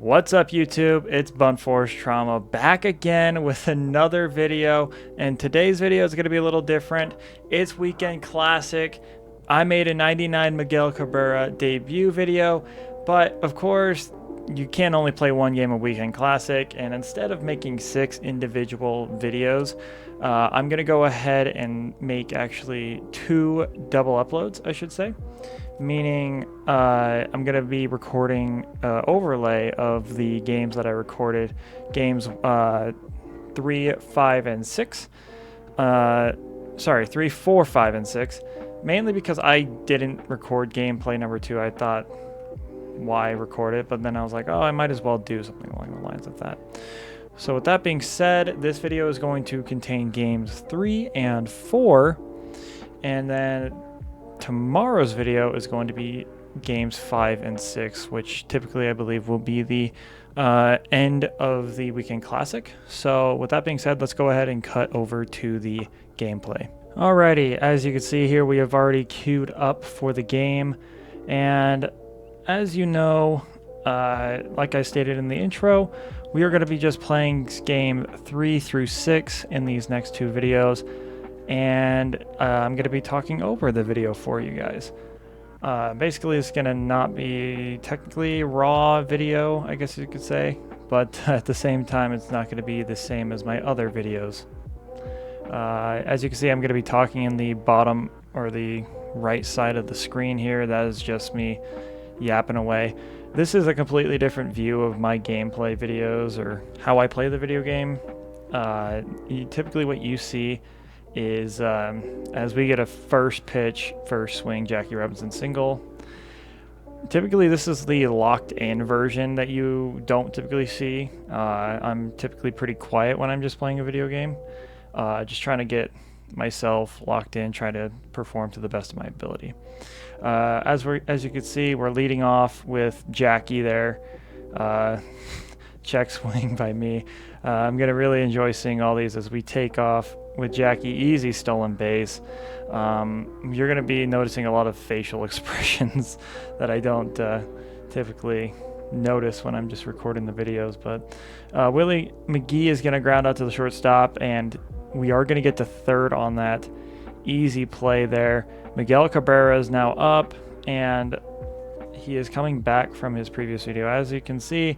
What's up, YouTube? It's BuntForceTrauma back again with another video, and today's video is going to be a little different. It's Weekend Classic. I made a 99 Miguel Cabrera debut video, but of course you can't only play one game of Weekend Classic, and instead of making 6 individual videos, I'm going to go ahead and make actually 2 double uploads, I should say. Meaning I'm going to be recording overlay of the games that I recorded, games 3, 5, and 6. Sorry, 3, 4, 5, and 6. Mainly because I didn't record gameplay number 2. I thought, why record it? But then I was like, oh, I might as well do something along the lines of that. So with that being said, this video is going to contain games 3 and 4. And then tomorrow's video is going to be games 5 and 6, which typically I believe will be the end of the Weekend Classic. So with that being said, let's go ahead and cut over to the gameplay. Alrighty, as you can see here, we have already queued up for the game, and as you know, like I stated in the intro, we are going to be just playing game 3 through 6 in these next 2 videos. And I'm going to be talking over the video for you guys. Basically, it's going to not be technically raw video, I guess you could say, but at the same time, it's not going to be the same as my other videos. As you can see, I'm going to be talking in the bottom or the right side of the screen here. That is just me yapping away. This is a completely different view of my gameplay videos or how I play the video game. Typically what you see is as we get a first pitch, first swing, Jackie Robinson single. Typically this is the locked in version that you don't typically see. I'm typically pretty quiet when I'm just playing a video game. Just trying to get myself locked in, trying to perform to the best of my ability. As you can see, we're leading off with Jackie there. Check swing by me. I'm going to really enjoy seeing all these as we take off with Jackie. Easy stolen base. You're going to be noticing a lot of facial expressions that I don't typically notice when I'm just recording the videos. But Willie McGee is going to ground out to the shortstop, and we are going to get to third on that easy play there. Miguel Cabrera is now up, and he is coming back from his previous video. As you can see,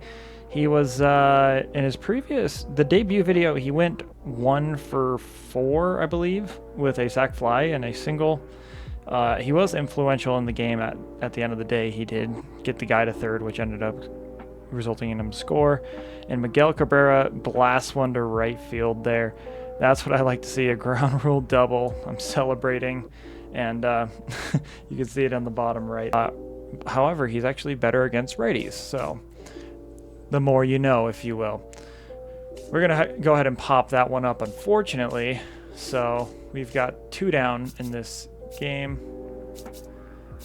he was in his the debut video, he went 1 for 4, I believe, with a sac fly and a single. He was influential in the game at the end of the day. He did get the guy to third, which ended up resulting in him to score. And Miguel Cabrera blasts one to right field there. That's what I like to see, a ground rule double. I'm celebrating, and you can see it on the bottom right. However, he's actually better against righties, so the more you know, if you will. We're going to go ahead and pop that one up, unfortunately. So we've got 2 down in this game,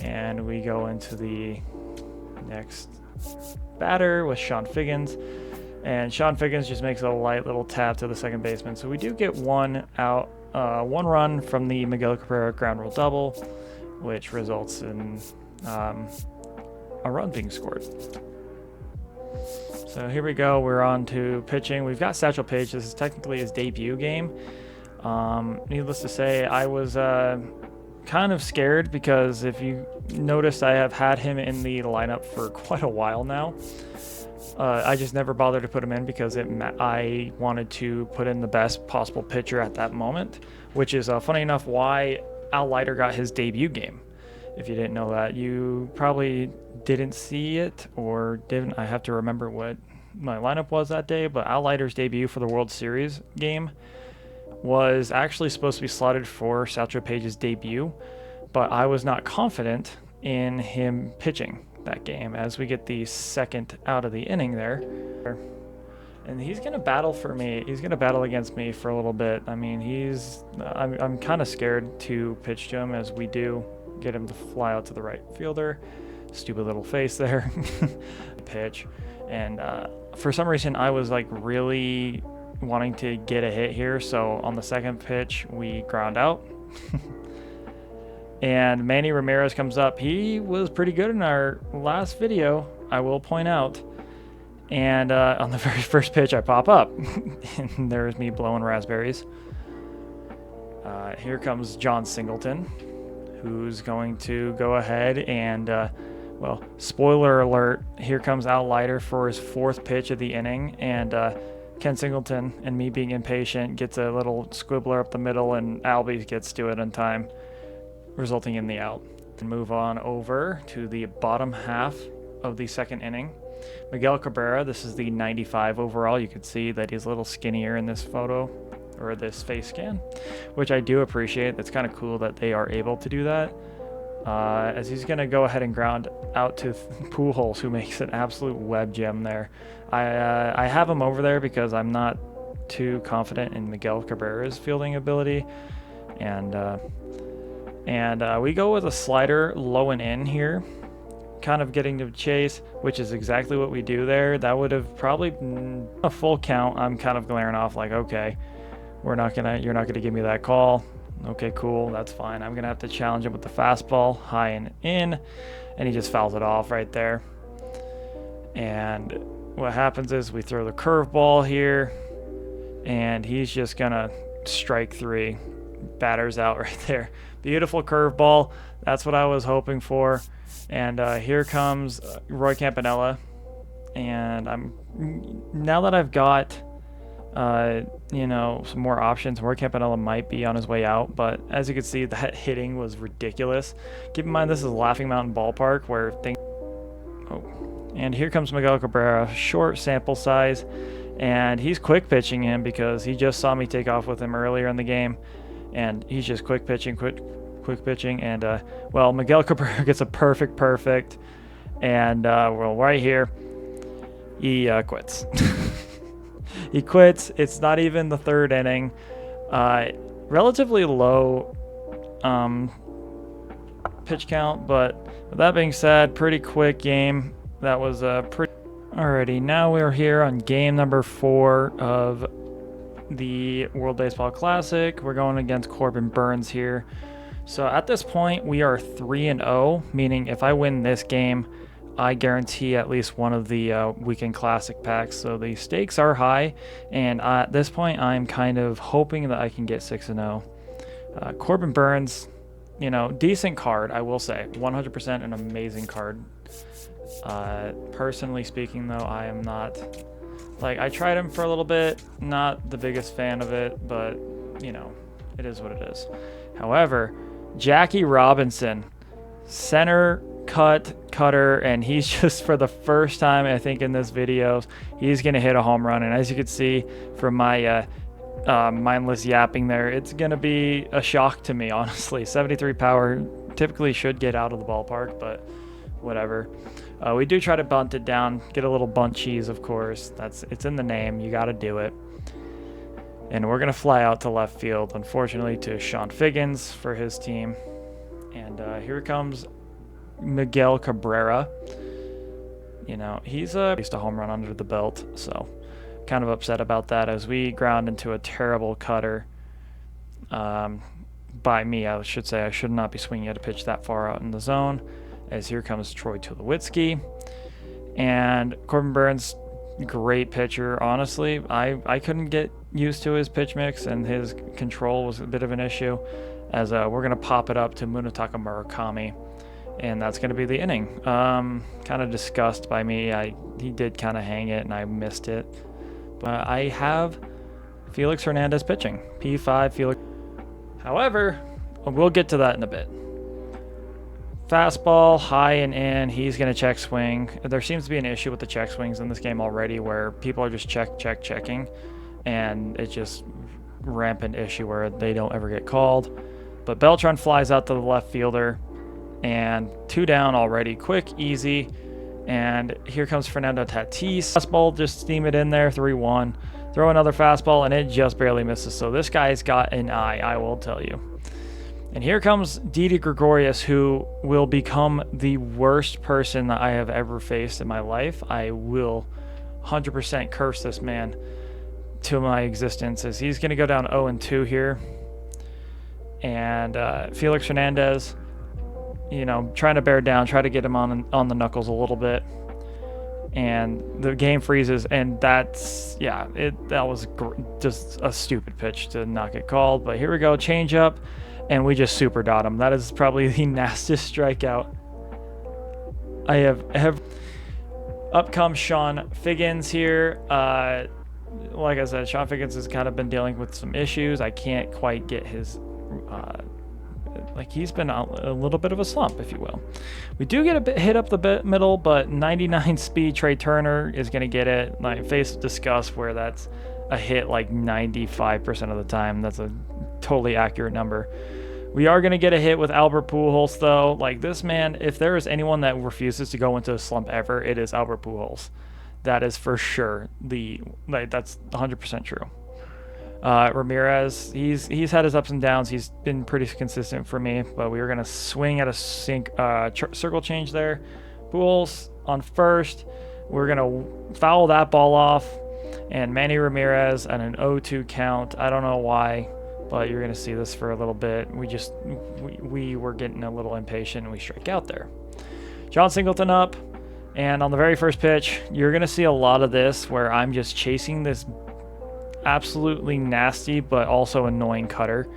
and we go into the next batter with Sean Figgins. And Sean Figgins just makes a light little tap to the second baseman. So we do get 1 out, 1 run from the Miguel Cabrera ground rule double, which results in a run being scored. So here we go. We're on to pitching. We've got Satchel Paige. This is technically his debut game. Needless to say, I was kind of scared because if you noticed, I have had him in the lineup for quite a while now. I just never bothered to put him in because I wanted to put in the best possible pitcher at that moment, which is funny enough why Al Leiter got his debut game. If you didn't know that, you probably didn't see it or didn't. I have to remember what my lineup was that day, but Al Leiter's debut for the World Series game was actually supposed to be slotted for Satchel Paige's debut, but I was not confident in him pitching that game as we get the second out of the inning there. And he's going to battle for me. He's going to battle against me for a little bit. I mean, I'm kind of scared to pitch to him as we do get him to fly out to the right fielder. Stupid little face there. Pitch. And for some reason, I was like really wanting to get a hit here. So on the second pitch, we ground out. And Manny Ramirez comes up. He was pretty good in our last video, I will point out. And on the very first pitch, I pop up, and there's me blowing raspberries. Here comes John Singleton, who's going to go ahead and, well, spoiler alert, here comes Al Leiter for his 4th pitch of the inning, and Ken Singleton, and me being impatient, gets a little squibbler up the middle, and Albie gets to it in time, resulting in the out. And move on over to the bottom half of the 2nd inning. Miguel Cabrera, this is the 95 overall. You can see that he's a little skinnier in this photo, or this face scan, which I do appreciate. That's kind of cool that they are able to do that. As he's going to go ahead and ground out to Pujols, who makes an absolute web gem there. I have him over there because I'm not too confident in Miguel Cabrera's fielding ability. And we go with a slider low and in here, kind of getting to chase, which is exactly what we do there. That would have probably been a full count. I'm kind of glaring off like, okay, you're not gonna give me that call. Okay, cool, that's fine. I'm gonna have to challenge him with the fastball high and in, and he just fouls it off right there. And what happens is we throw the curveball here, and he's just gonna strike 3. Batter's out right there. Beautiful curveball. That's what I was hoping for. And here comes Roy Campanella. And now that I've got some more options, Roy Campanella might be on his way out, but as you can see, that hitting was ridiculous. Keep in mind, this is Laughing Mountain Ballpark where things... Oh. And here comes Miguel Cabrera, short sample size, and he's quick pitching him because he just saw me take off with him earlier in the game, and he's just quick pitching, and well, Miguel Cabrera gets a perfect, and well, right here, he quits. He quits. It's not even the 3rd inning. Relatively low pitch count, but with that being said, pretty quick game. That was pretty... Alrighty, now we're here on game number 4 of the World Baseball Classic. We're going against Corbin Burns here. So at this point, we are 3-0, meaning if I win this game, I guarantee at least one of the Weekend Classic packs. So the stakes are high, and at this point, I'm kind of hoping that I can get 6-0. Corbin Burns, decent card, I will say. 100% an amazing card. Personally speaking, though, I am not... I tried him for a little bit, not the biggest fan of it, but, it is what it is. However, Jackie Robinson, center cutter, and he's just, for the first time, I think, in this video, he's going to hit a home run. And as you can see from my mindless yapping there, it's going to be a shock to me, honestly. 73 power, typically should get out of the ballpark, but whatever. We do try to bunt it down, get a little bunt cheese, of course. It's in the name. You got to do it. And we're going to fly out to left field, unfortunately, to Sean Figgins for his team. And here comes Miguel Cabrera. He's at least a home run under the belt, so kind of upset about that as we ground into a terrible cutter. By me, I should say. I should not be swinging at a pitch that far out in the zone. As here comes Troy Tulowitzki. And Corbin Burns, great pitcher. Honestly, I couldn't get used to his pitch mix, and his control was a bit of an issue. As we're going to pop it up to Munetaka Murakami, and that's going to be the inning. Kind of disgusted by me. He did kind of hang it, and I missed it. But I have Felix Hernandez pitching. P5 Felix. However, we'll get to that in a bit. Fastball, high and in. He's going to check swing. There seems to be an issue with the check swings in this game already where people are just checking. And it's just rampant issue where they don't ever get called. But Beltran flies out to the left fielder. And 2 down already. Quick, easy. And here comes Fernando Tatis. Fastball, just steam it in there. 3-1. Throw another fastball, and it just barely misses. So this guy's got an eye, I will tell you. And here comes Didi Gregorius, who will become the worst person that I have ever faced in my life. I will 100% curse this man to my existence, as he's going to go down 0-2 here. And Felix Hernandez, trying to bear down, try to get him on the knuckles a little bit. and the game freezes, and that's, yeah, that was just a stupid pitch to not get called. But here we go, change up, and we just super dot him. That is probably the nastiest strikeout I have ever. Up comes Sean Figgins here. Like I said, Sean Figgins has kind of been dealing with some issues. I can't quite get his he's been a little bit of a slump, if you will. We do get a bit hit up the middle, but 99 speed Trey Turner is going to get it. My face of disgust where that's a hit like 95% of the time. That's a totally accurate number. We are going to get a hit with Albert Pujols, though. Like, this man, if there is anyone that refuses to go into a slump ever, it is Albert Pujols. That is for sure. That's 100% true. Ramirez, he's had his ups and downs. He's been pretty consistent for me, but we were going to swing at a circle change there. Pujols on first. We're going to foul that ball off, and Manny Ramirez at an 0-2 count. I don't know why, but you're going to see this for a little bit. We were getting a little impatient, and we strike out there. John Singleton up, and on the very first pitch, you're going to see a lot of this where I'm just chasing this absolutely nasty but also annoying cutter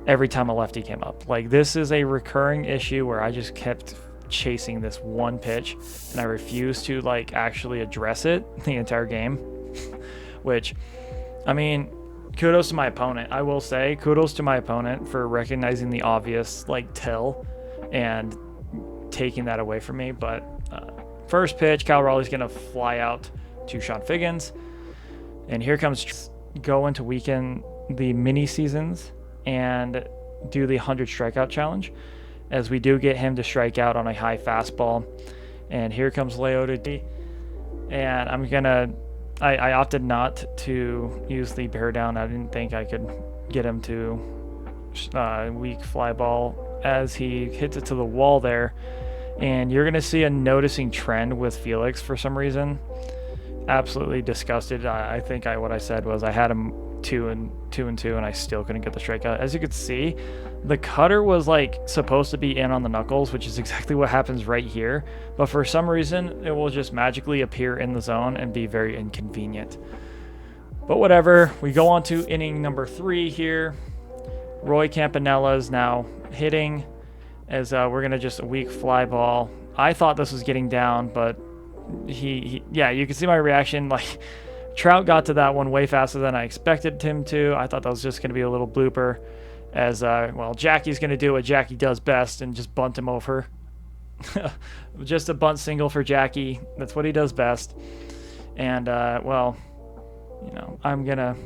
every time a lefty came up. Like, this is a recurring issue where I just kept chasing this one pitch, and I refused to actually address it the entire game. Which, I mean, kudos to my opponent. I will say kudos to my opponent for recognizing the obvious tell and taking that away from me. But first pitch, Cal Raleigh's gonna fly out to Sean Figgins, and here comes go into weekend the mini seasons and do the 100 strikeout challenge, as we do get him to strike out on a high fastball. And here comes Leota D, and I opted not to use the bear down. I didn't think I could get him to weak fly ball as he hits it to the wall there. And you're going to see a noticing trend with Felix for some reason. Absolutely disgusted. I think what I said was I had him 2 and 2, and I still couldn't get the strikeout. As you could see, the cutter was supposed to be in on the knuckles, which is exactly what happens right here. But for some reason, it will just magically appear in the zone and be very inconvenient. But whatever. We go on to inning number 3 here. Roy Campanella is now hitting, as we're going to just a weak fly ball. I thought this was getting down, but yeah, you can see my reaction. Trout got to that one way faster than I expected him to. I thought that was just going to be a little blooper, as Jackie's going to do what Jackie does best and just bunt him over. Just a bunt single for Jackie. That's what he does best. And I'm going to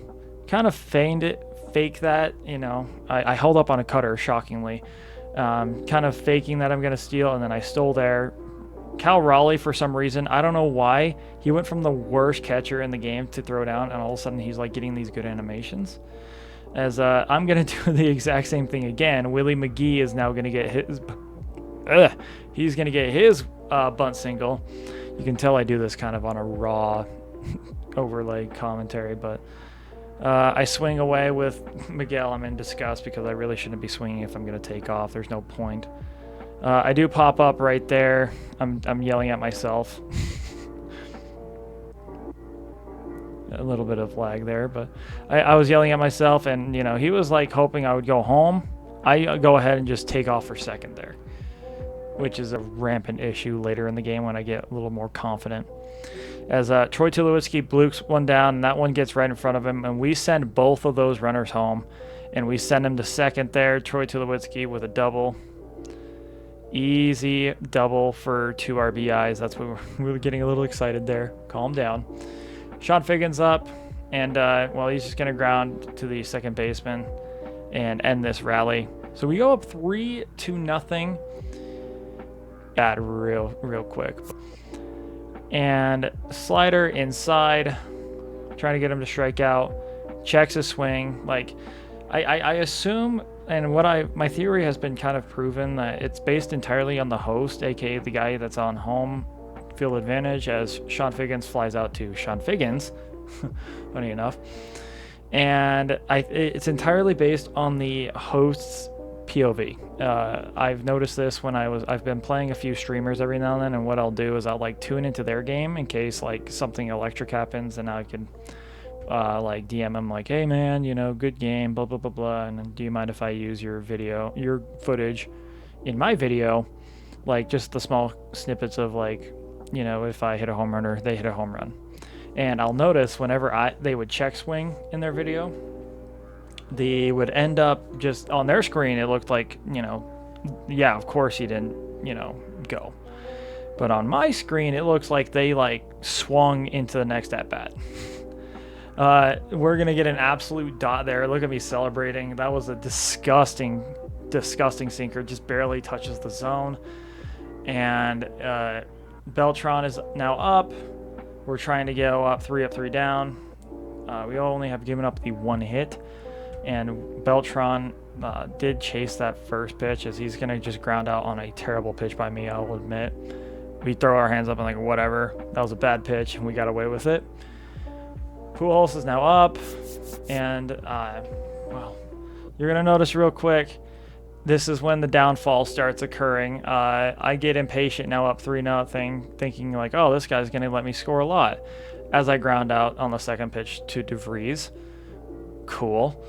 kind of fake that. I held up on a cutter, shockingly. Kind of faking that I'm going to steal, and then I stole there. Cal Raleigh, for some reason, I don't know why, he went from the worst catcher in the game to throw down, and all of a sudden he's getting these good animations. As I'm going to do the exact same thing again. Willie McGee is now going to get his... he's going to get his bunt single. You can tell I do this kind of on a raw overlay commentary, but I swing away with Miguel. I'm in disgust because I really shouldn't be swinging if I'm going to take off. There's no point. I do pop up right there. I'm yelling at myself. A little bit of lag there, but I was yelling at myself, and he was hoping I would go home. I go ahead and just take off for second there, which is a rampant issue later in the game when I get a little more confident. As Troy Tulowitzki blukes one down, and that one gets right in front of him, and we send both of those runners home, and we send him to second there. Troy Tulowitzki with a double. Easy double for 2 RBIs. That's what we were getting a little excited there. Calm down. Sean Figgins up, and he's just going to ground to the second baseman and end this rally. So we go up 3-0. Got real quick. And slider inside, trying to get him to strike out. Checks his swing. I assume, and my theory has been kind of proven, that it's based entirely on the host, aka the guy that's on home field advantage, as Sean Figgins flies out to Sean Figgins. Funny enough. And it's entirely based on the host's POV. I've noticed this when I've been playing a few streamers every now and then, and what I'll do is I'll like tune into their game in case like something electric happens, and I can like DM them like, hey man, you know, good game, blah blah blah blah, and do you mind if I use your footage in my video, like just the small snippets of like, you know, if I hit a home run or they hit a home run. And I'll notice whenever they would check swing in their video, they would end up just on their screen, it looked like, you know, yeah, of course he didn't, you know, go. But on my screen, it looks like they like swung into the next at bat. We're going to get an absolute dot there. Look at me celebrating. That was a disgusting sinker. Just barely touches the zone. And Beltran is now up. We're trying to go up, three down. We only have given up the one hit. And Beltran did chase that first pitch, as he's going to just ground out on a terrible pitch by me, I will admit. We throw our hands up and like, whatever. That was a bad pitch, and we got away with it. Pujols is now up. And, well, you're going to notice real quick, this is when the downfall starts occurring. I get impatient now, up 3-0, thinking like, oh, this guy's going to let me score a lot. As I ground out on the second pitch to DeVries. Cool.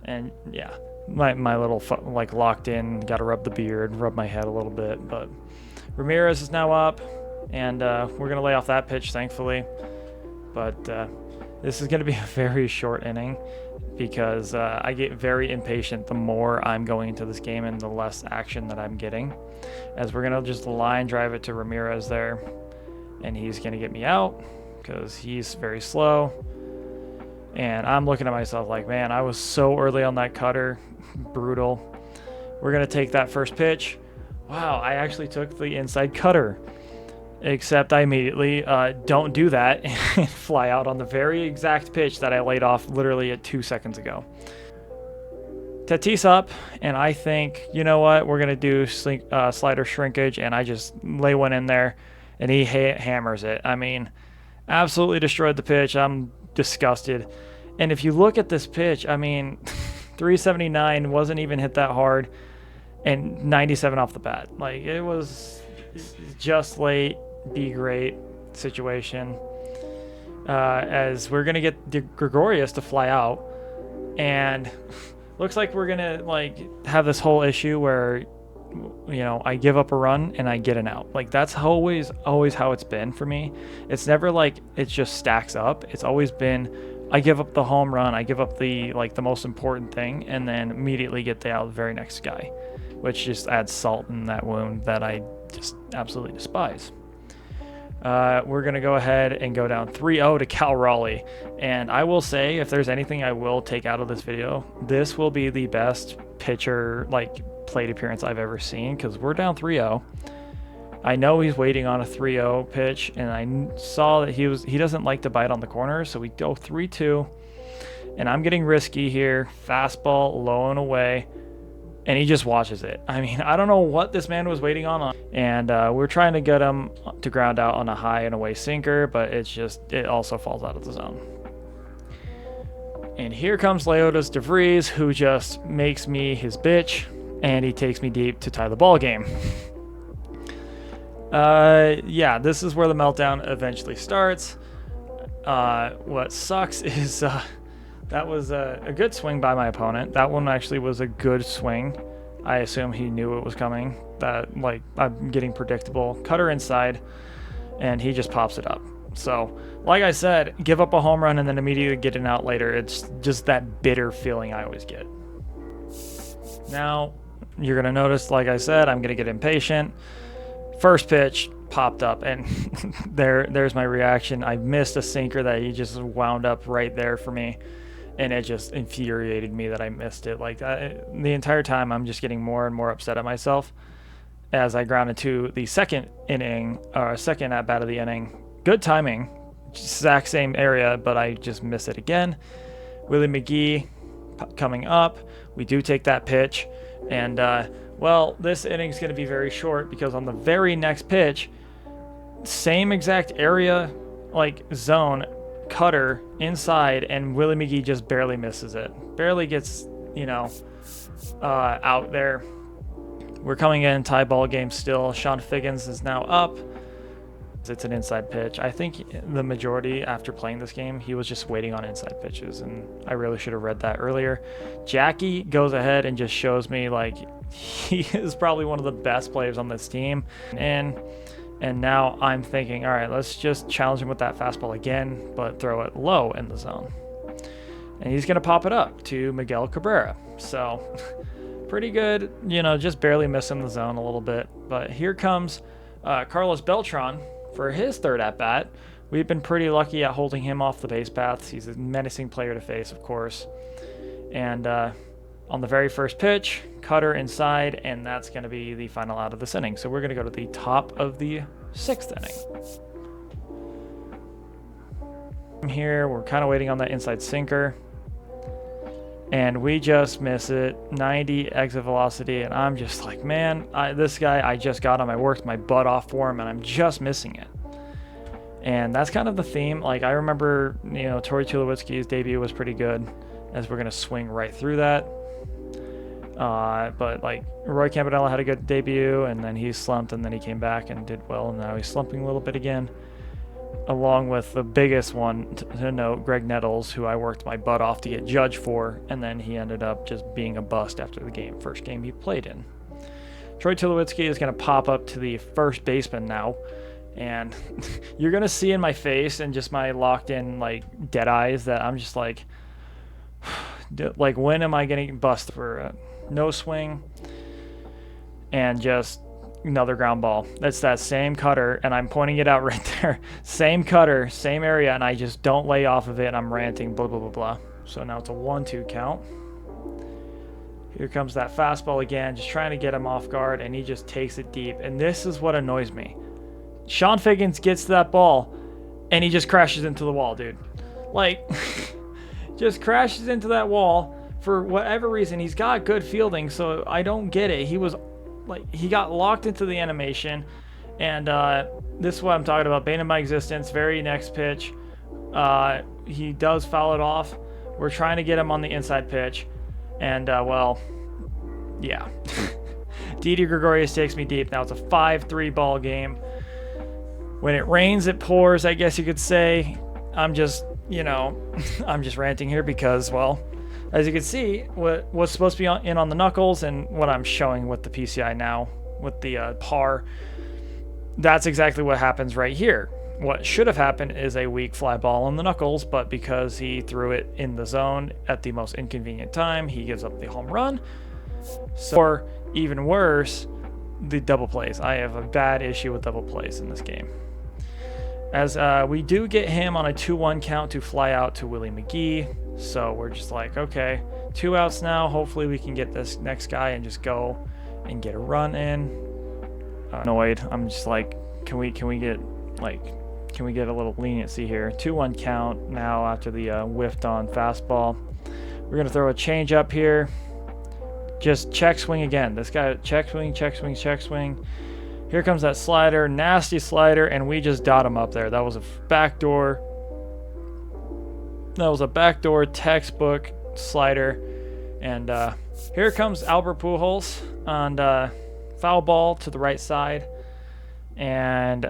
And yeah, my little like locked in, got to rub the beard, rub my head a little bit. But Ramirez is now up, and we're going to lay off that pitch, thankfully. But this is going to be a very short inning, because I get very impatient the more I'm going into this game and the less action that I'm getting. As we're going to just line drive it to Ramirez there, and he's going to get me out because he's very slow. And I'm looking at myself like, man, I was so early on that cutter. Brutal. We're going to take that first pitch. Wow, I actually took the inside cutter. Except I immediately don't do that and fly out on the very exact pitch that I laid off literally at 2 seconds ago. Tatis up, and I think, you know what, we're going to do slider shrinkage, and I just lay one in there, and he hammers it. I mean, absolutely destroyed the pitch. I'm disgusted. And if you look at this pitch, I mean, 379 wasn't even hit that hard, and 97 off the bat. Like, it was just late, be great situation. As we're gonna get Gregorius to fly out, and looks like we're gonna like have this whole issue where, you know, I give up a run and I get an out. Like, that's always how it's been for me. It's never like it just stacks up. It's always been I give up the home run, I give up the most important thing, and then immediately get the out of the very next guy, which just adds salt in that wound that I just absolutely despise. We're going to go ahead and go down 3-0 to Cal Raleigh. And I will say, if there's anything I will take out of this video, this will be the best pitcher, plate appearance I've ever seen, because we're down 3-0. I know he's waiting on a 3-0 pitch, and I saw that he doesn't like to bite on the corners, so we go 3-2. And I'm getting risky here. Fastball, low and away. And he just watches it. I mean, I don't know what this man was waiting on. And we're trying to get him to ground out on a high and away sinker, but it also falls out of the zone. And here comes Leotis DeVries, who just makes me his bitch, and he takes me deep to tie the ball game. Yeah, this is where the meltdown eventually starts. What sucks is that was a good swing by my opponent. That one actually was a good swing. I assume he knew it was coming. I'm getting predictable. Cutter inside, and he just pops it up. So, like I said, give up a home run and then immediately get an out later. It's just that bitter feeling I always get. Now, you're going to notice, like I said, I'm going to get impatient. First pitch popped up, and there's my reaction. I missed a sinker that he just wound up right there for me. And it just infuriated me that I missed it. The entire time, I'm just getting more and more upset at myself as I grounded to the second at bat of the inning. Good timing, exact same area, but I just missed it again. Willie McGee coming up. We do take that pitch, and well, this inning is going to be very short because on the very next pitch, same exact area, zone. Cutter inside, and Willie McGee just barely misses it. Barely gets, out there. We're coming in tie ball game still. Sean Figgins is now up. It's an inside pitch. I think the majority after playing this game, he was just waiting on inside pitches, and I really should have read that earlier. Jackie goes ahead and just shows me like he is probably one of the best players on this team. And now I'm thinking, all right, let's just challenge him with that fastball again, but throw it low in the zone. And he's going to pop it up to Miguel Cabrera. So pretty good, just barely missing the zone a little bit. But here comes Carlos Beltran for his third at-bat. We've been pretty lucky at holding him off the base paths. He's a menacing player to face, of course. And on the very first pitch, cutter inside, and that's going to be the final out of this inning. So we're going to go to the top of the 6th inning. Here, we're kind of waiting on that inside sinker. And we just miss it. 90 exit velocity, and I'm just like, man, this guy, I just got him. I worked my butt off for him, and I'm just missing it. And that's kind of the theme. Like, I remember, Tori Tulowitzki's debut was pretty good, as we're going to swing right through that. But, like, Roy Campanella had a good debut, and then he slumped, and then he came back and did well, and now he's slumping a little bit again. Along with the biggest one to note, Greg Nettles, who I worked my butt off to get judged for, and then he ended up just being a bust after the game, first game he played in. Troy Tulowitzki is going to pop up to the first baseman now, and you're going to see in my face and just my locked in, like, dead eyes that I'm just like, when am I getting busted for a no swing and just another ground ball? That's that same cutter, and I'm pointing it out right there. Same cutter, same area, and I just don't lay off of it, and I'm ranting, blah, blah, blah, blah. So now it's a 1-2 count. Here comes that fastball again, just trying to get him off guard, and he just takes it deep. And this is what annoys me. Sean Figgins gets to that ball, and he just crashes into the wall, dude. Like, just crashes into that wall for whatever reason. He's got good fielding, so I don't get it. He got locked into the animation, and this is what I'm talking about. Bane of my existence. Very next pitch, he does foul it off. We're trying to get him on the inside pitch, and well, yeah. Didi Gregorius takes me deep. Now it's a 5-3 ball game. When it rains, it pours, I guess you could say. I'm just, I'm just ranting here because, well, as you can see, what was supposed to be in on the knuckles and what I'm showing with the PCI now, with the par, that's exactly what happens right here. What should have happened is a weak fly ball on the knuckles, but because he threw it in the zone at the most inconvenient time, he gives up the home run. So, or even worse, the double plays. I have a bad issue with double plays in this game. As we do get him on a 2-1 count to fly out to Willie McGee. So we're just like, okay, 2 outs now. Hopefully we can get this next guy and just go and get a run in. Annoyed. I'm just like, can we get a little leniency here? 2-1 count now after the whiffed on fastball. We're gonna throw a change up here. Just check swing again. This guy check swing, check swing, check swing. Here comes that slider, nasty slider, and we just dot him up there. That was a backdoor. That was a backdoor textbook slider. And here comes Albert Pujols on foul ball to the right side. And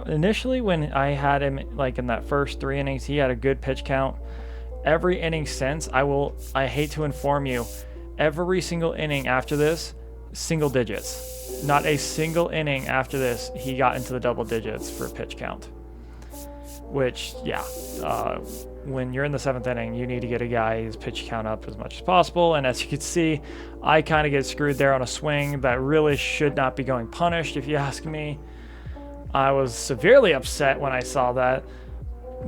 initially when I had him like in that first 3 innings, he had a good pitch count. Every inning since, I hate to inform you, every single inning after this, single digits. Not a single inning after this, he got into the double digits for pitch count. Which, yeah, when you're in the 7th inning, you need to get a guy's pitch count up as much as possible. And as you can see, I kind of get screwed there on a swing that really should not be going punished, if you ask me. I was severely upset when I saw that.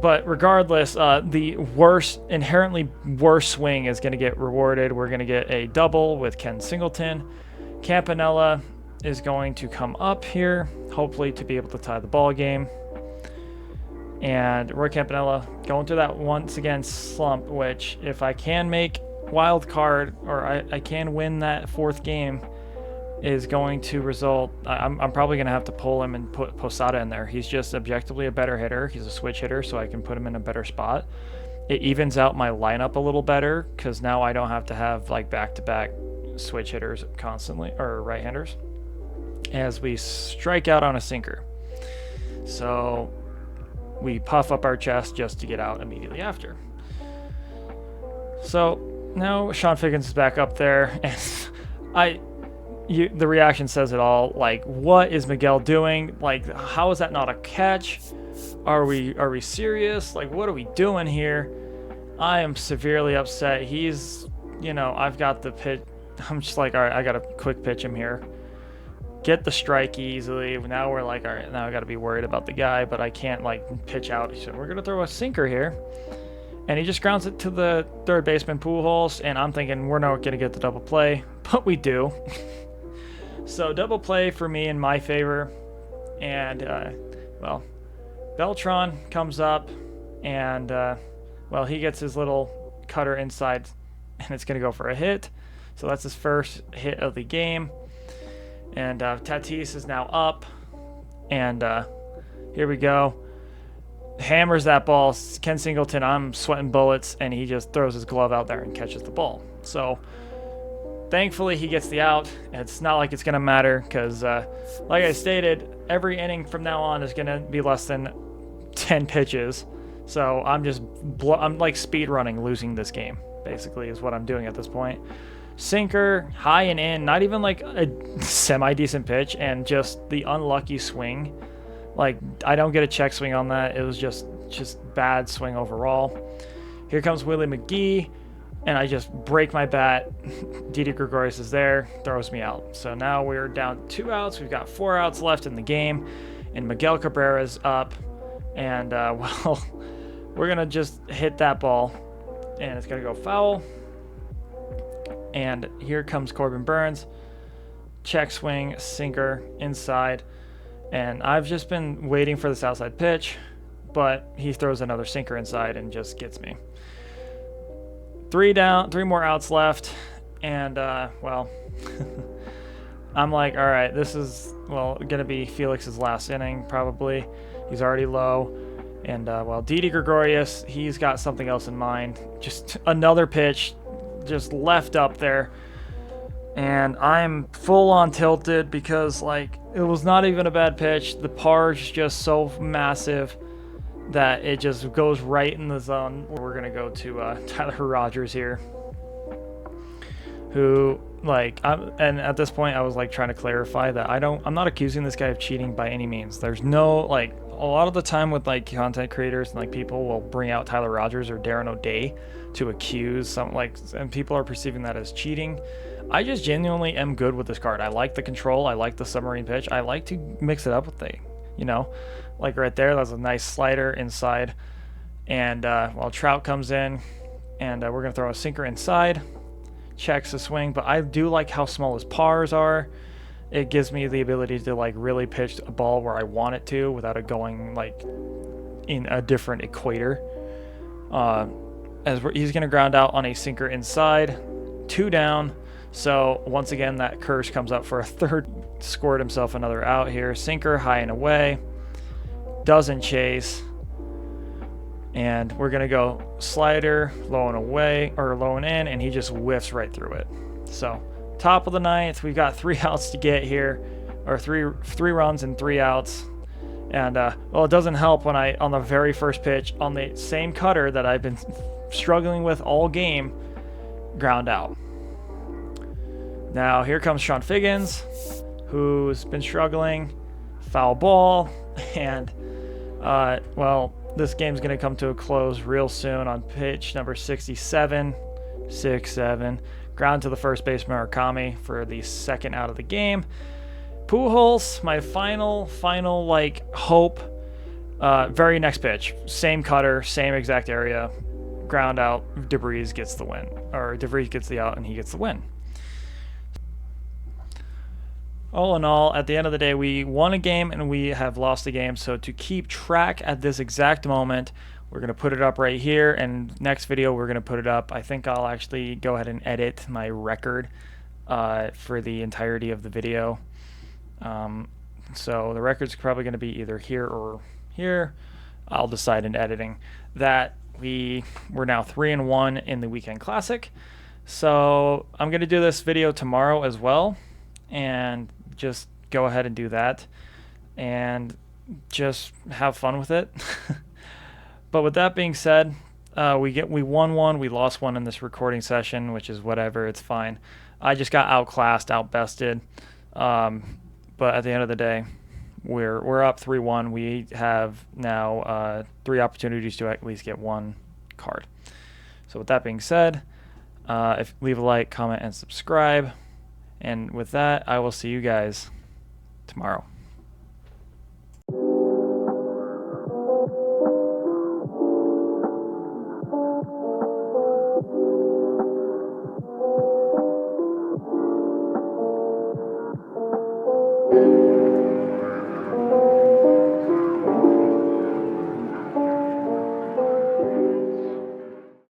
But regardless, the inherently worst swing is going to get rewarded. We're going to get a double with Ken Singleton. Campanella is going to come up here, hopefully to be able to tie the ball game. And Roy Campanella going through that once again slump, which if I can make wild card or I can win that 4th game, is going to result. I'm probably going to have to pull him and put Posada in there. He's just objectively a better hitter. He's a switch hitter, so I can put him in a better spot. It evens out my lineup a little better because now I don't have to have like back-to-back switch hitters constantly, or right-handers, as we strike out on a sinker. So we puff up our chest just to get out immediately after. So now Sean Figgins is back up there, and the reaction says it all. Like, what is Miguel doing? Like, how is that not a catch? Are we serious? Like, what are we doing here? I am severely upset. He's, I've got the pitch. I'm just like, all right, I got to quick pitch him here. Get the strike easily. Now we're like, all right, now I got to be worried about the guy, but I can't like pitch out. So we're going to throw a sinker here. And he just grounds it to the third baseman Pujols, and I'm thinking we're not going to get the double play, but we do. So double play for me in my favor. And, well, Beltran comes up, and, well, he gets his little cutter inside, and it's going to go for a hit. So that's his first hit of the game. And Tatis is now up, and here we go. Hammers that ball. Ken Singleton, I'm sweating bullets, and he just throws his glove out there and catches the ball. So thankfully he gets the out. It's not like it's going to matter because, like I stated, every inning from now on is going to be less than 10 pitches. So I'm like speed running losing this game, basically, is what I'm doing at this point. Sinker, high and in, not even like a semi-decent pitch, and just the unlucky swing. Like, I don't get a check swing on that. It was just bad swing overall. Here comes Willie McGee, and I just break my bat. Didi Gregorius is there, throws me out. So now we're down 2 outs. We've got 4 outs left in the game, and Miguel Cabrera's up. And, well, we're going to just hit that ball, and it's going to go foul. And here comes Corbin Burns. Check swing, sinker, inside. And I've just been waiting for this outside pitch, but he throws another sinker inside and just gets me. 3 down, 3 more outs left. And, well, I'm like, all right, this is, well, going to be Felix's last inning, probably. He's already low. And, well, Didi Gregorius, he's got something else in mind. Just another pitch, just left up there. And I'm full on tilted because, like, it was not even a bad pitch. The par is just so massive that it just goes right in the zone. We're going to go to Tyler Rogers here, who, like, and at this point I was like trying to clarify that I'm not accusing this guy of cheating by any means. There's no, like, a lot of the time with like content creators and like people will bring out Tyler Rogers or Darren O'Day to accuse some, like, and people are perceiving that as cheating. I just genuinely am good with this card. I like the control. I like the submarine pitch. I like to mix it up with like right there, that's a nice slider inside. And, well, Trout comes in, and we're going to throw a sinker inside. Checks the swing, but I do like how small his pars are. It gives me the ability to, like, really pitch a ball where I want it to without it going, like, in a different equator. He's going to ground out on a sinker inside. 2 down. So once again, that curse comes up for a third. Scored himself another out here. Sinker high and away. Doesn't chase. And we're going to go slider, low and away, or low and in, and he just whiffs right through it. So top of the 9th, we've got 3 outs to get here, or three runs and 3 outs. And, well, it doesn't help when on the very first pitch, on the same cutter that I've been struggling with all game, ground out. Now, here comes Sean Figgins, who's been struggling. Foul ball. And, well, this game's going to come to a close real soon on pitch number 67. 6-7. Ground to the first baseman, Murakami, for the 2nd out of the game. Pujols, my final, like, hope. Very next pitch. Same cutter, same exact area. Ground out. DeVries gets the win. Or DeVries gets the out, and he gets the win. All in all, at the end of the day, we won a game and we have lost a game. So to keep track at this exact moment, we're going to put it up right here. And next video, we're going to put it up. I think I'll actually go ahead and edit my record for the entirety of the video. So the record's probably going to be either here or here. I'll decide in editing. That we're now 3-1 in the weekend classic. So I'm going to do this video tomorrow as well, and just go ahead and do that and just have fun with it. But with that being said, we won one, we lost one in this recording session, which is whatever, it's fine. I just got outclassed, outbested. But at the end of the day, we're up 3-1. We have now 3 opportunities to at least get 1 card. So with that being said, leave a like, comment, and subscribe. And with that, I will see you guys tomorrow.